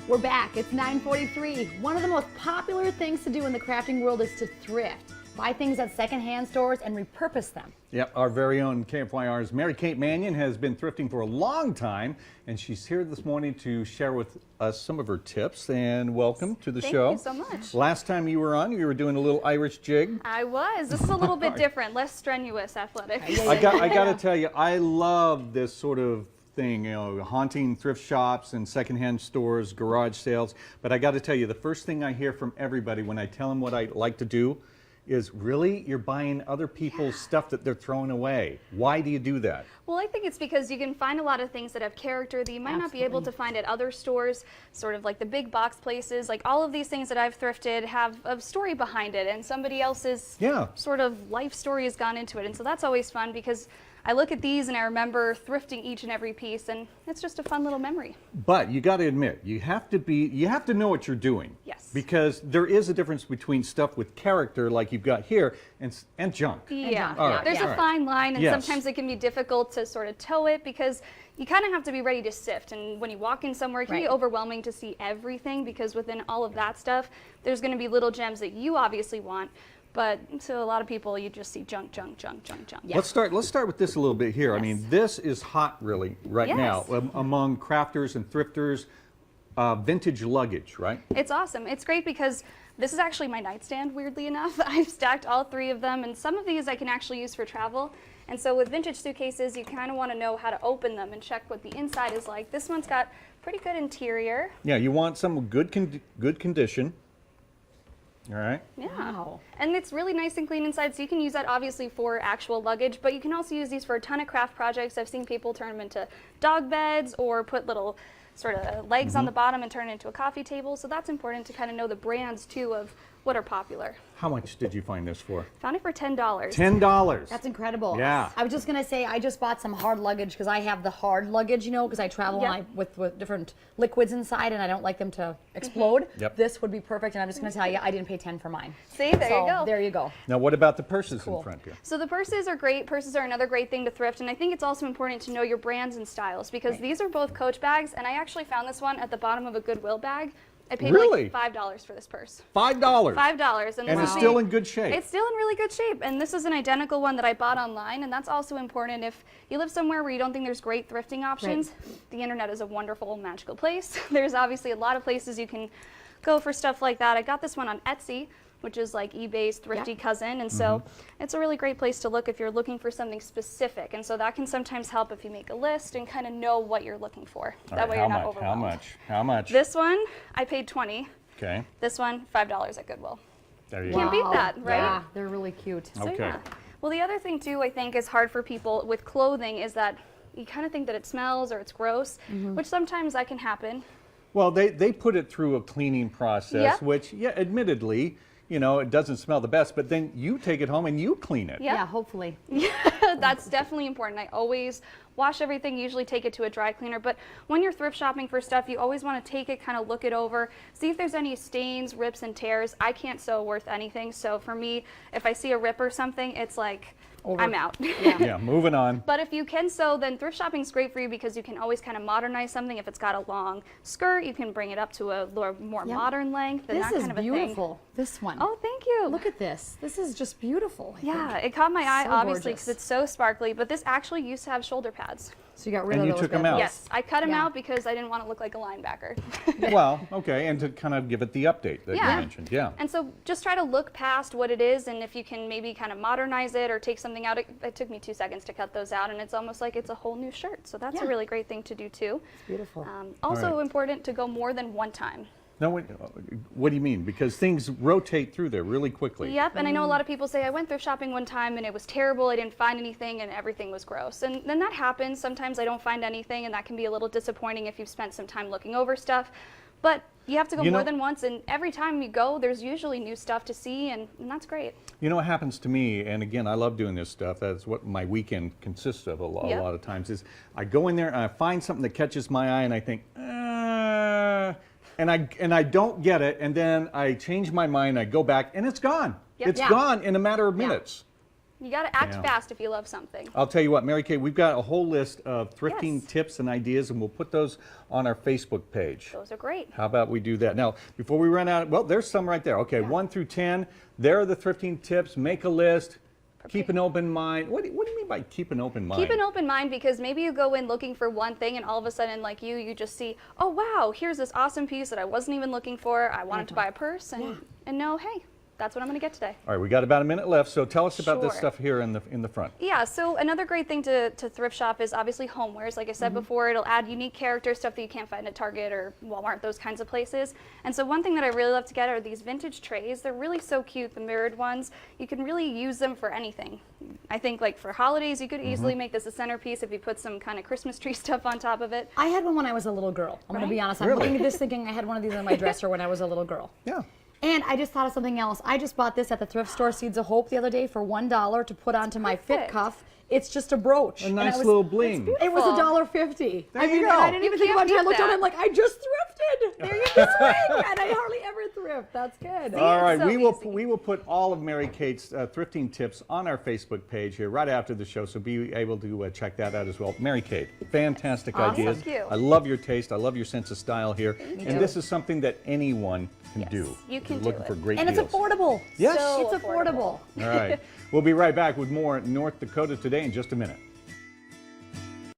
We're back. It's 9:43. One of the most popular things to do in the crafting world is to thrift. Buy things at secondhand stores and repurpose them. Yep, our very own KFYR's Cate Manion has been thrifting for a long time, and she's here this morning to share with us some of her tips. And welcome to the show. Thank you so much. Last time you were on, you were doing a little Irish jig. I was. This is a little bit different, less strenuous athletics. I got to tell you, I love this sort of thing, you know, haunting thrift shops and secondhand stores, garage sales. But I got to tell you, the first thing I hear from everybody when I tell them what I like to do is, really, you're buying other people's stuff that they're throwing away. Why do you do that? Well, I think it's because you can find a lot of things that have character that you might not be able to find at other stores, sort of like the big box places. Like all of these things that I've thrifted have a story behind it, and somebody else's sort of life story has gone into it. And so that's always fun, because I look at these and I remember thrifting each and every piece, and it's just a fun little memory. But you got to admit, you have to know what you're doing. Yes. Because there is a difference between stuff with character, like you've got here, and junk. Yeah. There's a fine line, and sometimes it can be difficult to sort of toe it, because you kind of have to be ready to sift. And when you walk in somewhere, it can be overwhelming to see everything, because within all of that stuff, there's going to be little gems that you obviously want. But to a lot of people, you just see junk, junk, junk, junk, junk. Yeah. Let's start with this a little bit here. Yes. I mean, this is hot really right now among crafters and thrifters. Vintage luggage, right? It's awesome. It's great because this is actually my nightstand, weirdly enough. I've stacked all three of them, and some of these I can actually use for travel. And so with vintage suitcases, you kind of want to know how to open them and check what the inside is like. This one's got pretty good interior. Yeah, you want some good condition. All right. Yeah. Wow. And it's really nice and clean inside, so you can use that obviously for actual luggage, but you can also use these for a ton of craft projects. I've seen people turn them into dog beds or put little sort of legs on the bottom and turn it into a coffee table. So that's important to kind of know the brands too of what are popular. How much did you find this for? Found it for $10. $10. That's incredible. Yeah. I was just going to say, I just bought some hard luggage, because I have the hard luggage, you know, because I travel with different liquids inside, and I don't like them to explode. This would be perfect, and I'm just going to tell you, I didn't pay 10 for mine. See, there you go. There you go. Now, what about the purses in front here? So the purses are great. Purses are another great thing to thrift, and I think it's also important to know your brands and styles, because these are both Coach bags, and I actually found this one at the bottom of a Goodwill bag. I paid like $5 for this purse. $5? $5. And it's still in good shape. It's still in really good shape. And this is an identical one that I bought online, and that's also important. If you live somewhere where you don't think there's great thrifting options, the internet is a wonderful, magical place. There's obviously a lot of places you can go for stuff like that. I got this one on Etsy, which is like eBay's thrifty cousin, and so it's a really great place to look if you're looking for something specific, and so that can sometimes help if you make a list and kind of know what you're looking for. That way you're not overwhelmed. How much? This one, I paid $20. Okay. This one, $5 at Goodwill. There you go. Can't beat that, right? Yeah, they're really cute. So, well, the other thing too, I think is hard for people with clothing is that you kind of think that it smells or it's gross, which sometimes that can happen. Well, they put it through a cleaning process, which, admittedly, you know, it doesn't smell the best, but then you take it home and you clean it. Yeah, hopefully. Yeah, that's definitely important. I always wash everything, usually take it to a dry cleaner, but when you're thrift shopping for stuff, you always want to take it, kind of look it over, see if there's any stains, rips, and tears. I can't sew worth anything, so for me, if I see a rip or something, it's like, I'm out. Yeah, moving on. But if you can sew, then thrift shopping is great for you, because you can always kind of modernize something. If it's got a long skirt, you can bring it up to a more modern length. And this that is kind of a beautiful. This one. Oh, thank you. Look at this. This is just beautiful. Yeah, it caught my eye, So obviously, gorgeous. because it's so sparkly, but this actually used to have shoulder pads. So you got rid of you those took them bad out. boys. Yes, I cut them out because I didn't want to look like a linebacker. Well, okay, and to kind of give it the update that you mentioned, And so just try to look past what it is, and if you can maybe kind of modernize it or take something out. It took me 2 seconds to cut those out, and it's almost like it's a whole new shirt. So that's a really great thing to do too. It's beautiful. Also important to go more than one time. No, what do you mean? Because things rotate through there really quickly. Yep, and I know a lot of people say, I went thrift shopping one time and it was terrible, I didn't find anything, and everything was gross. And then that happens. Sometimes I don't find anything, and that can be a little disappointing if you've spent some time looking over stuff. But you have to go more than once, and every time you go, there's usually new stuff to see, and that's great. You know what happens to me, and again, I love doing this stuff, that's what my weekend consists of a lot of times, is I go in there and I find something that catches my eye, and I think, and I don't get it, and then I change my mind, I go back, and it's gone. It's gone in a matter of minutes. You got to act Yeah. fast if you love something. I'll tell you what, Mary Kate, we've got a whole list of thrifting Yes. tips and ideas, and we'll put those on our Facebook page. Those are great. How about we do that? Now, before we run out, well, there's some right there. Okay, 1 through 10. There are the thrifting tips. Make a list. Keep an open mind. What do you mean by keep an open mind? Keep an open mind, because maybe you go in looking for one thing and all of a sudden, like you just see, oh wow, here's this awesome piece that I wasn't even looking for. I wanted to buy a purse and know, hey, that's what I'm going to get today. All right, we got about a minute left, so tell us about this Sure. stuff here in the front. Yeah, so another great thing to thrift shop is obviously homewares. Like I said before, it'll add unique character, stuff that you can't find at Target or Walmart, those kinds of places. And so one thing that I really love to get are these vintage trays. They're really so cute, the mirrored ones. You can really use them for anything. I think like for holidays, you could easily make this a centerpiece if you put some kind of Christmas tree stuff on top of it. I had one when I was a little girl. I'm going to be honest. I'm Really? looking at this thinking I had one of these in my dresser when I was a little girl. Yeah. And I just thought of something else. I just bought this at the thrift store Seeds of Hope the other day for $1 to put onto my fit Perfect. cuff. It's just a brooch. A And nice I was- little bling. It was $1.50. There I you mean, go. and I didn't You even think can't about it. I beat looked down that. and I'm like, I just thrifted. There you go. And I hardly ever thrift. That's good. All right, so we easy. will put all of Mary Kate's thrifting tips on our Facebook page here right after the show, so be able to check that out as well. Mary Kate, fantastic ideas. Thank you. I love your taste. I love your sense of style here. And this is something that anyone can Yes, do. you can You're do looking it. for great And it's deals. affordable. Yes. So It's affordable. All right. We'll be right back with more North Dakota Today in just a minute.